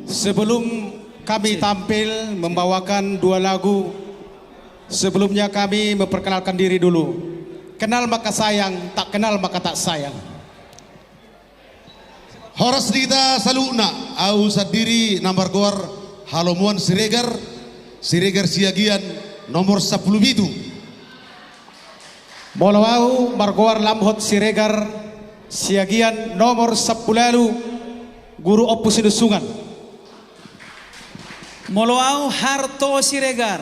Sebelum kami tampil membawakan dua lagu, sebelumnya kami memperkenalkan diri dulu. Kenal maka sayang, tak kenal maka tak sayang. Horas dita saluna, au sadiri nomor gor halomuan Siregar Siagian nomor 10 itu. Molawau margoar lamhot Siregar Siagian nomor 10 guru opus Inusungan. Moloau Harto Siregar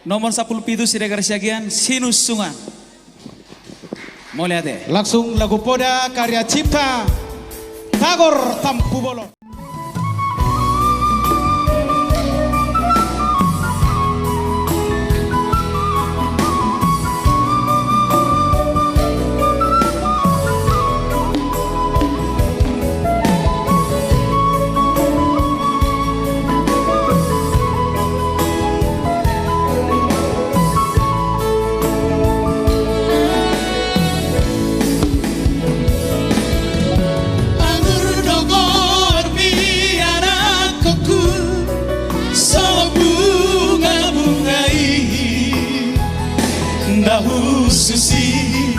nomor 10 Siregar Siagian Sinusungan. Moliate. Langsung lagu poda karya cipta Tagor Tampu Bolon. Susi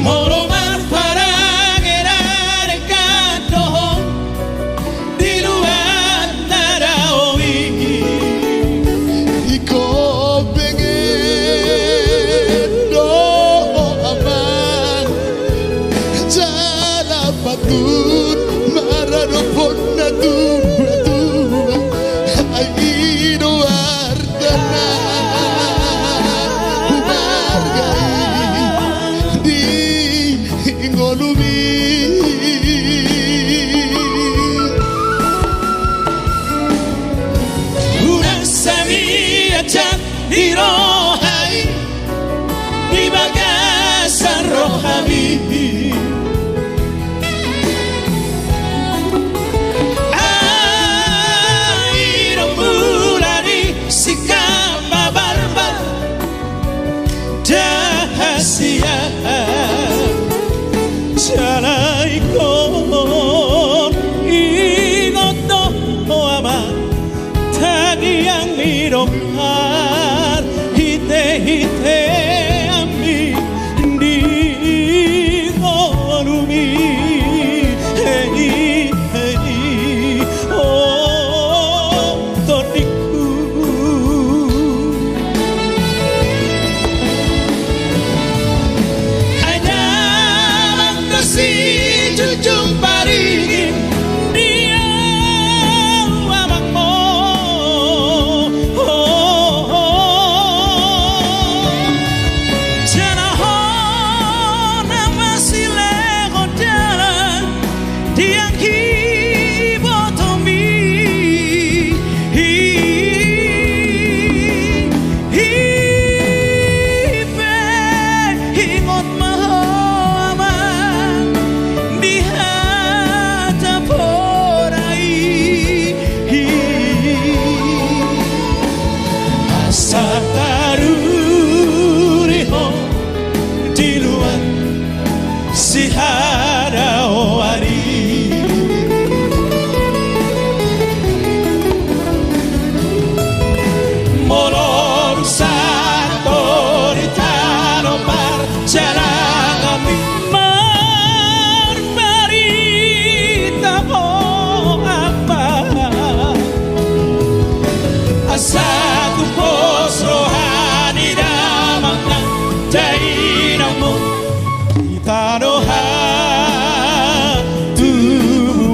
Moromar parang erare kanto di luar narawi Iko pengen do aman jala patut marano ponna tu ai do ardana di rohai di bagasan rohami air mulai sikap barbar dahasia jalai kon ingot no ama tadi yang hidup hite ami di golumi hey oh toniku hanya mangkasi jujung paringin dia amangmu si hara owari molor sato ritano par jarangami mar marita po apa asatu pos rohani damang jainamu Tanoha tu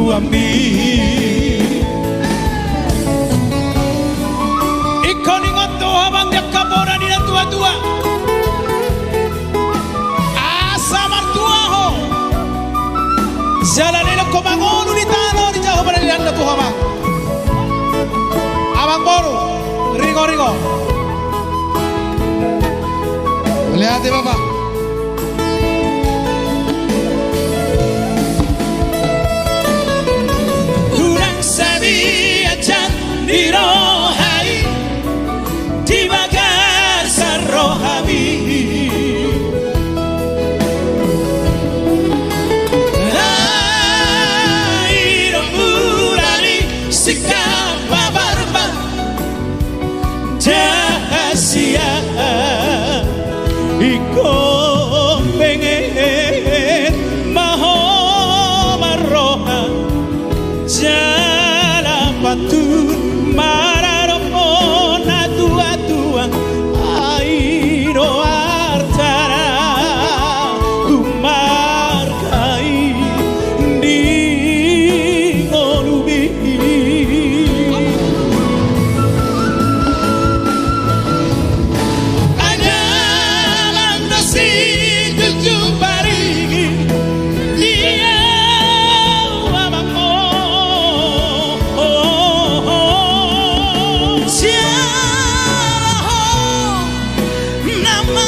ambi Ikaw ningot to habang yakabora nila tua-tua Asa martua ho Jalan nila kumangono ni tano Di jauh pada nila na tuha bang Abang boru Rigo-rigo Lihat ya Bapak. Di rohai di bagasan rohami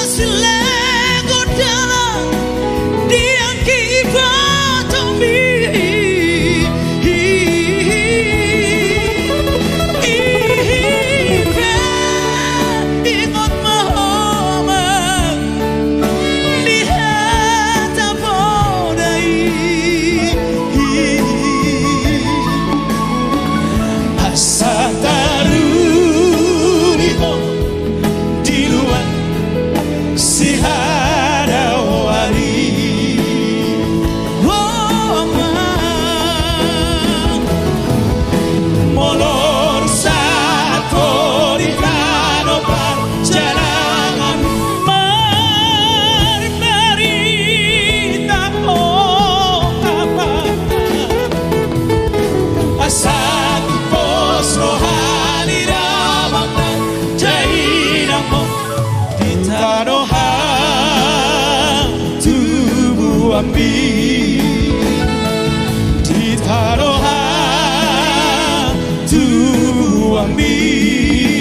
silego dalam diang kibatomi ingat mahomang lihat abonai asa taruni di luar si hadawari molor satu di kanopan jalangan berita apa asal pos rohani ramang dan jainang mo di taruhan tubuh ambil di taruhan tubuh ambil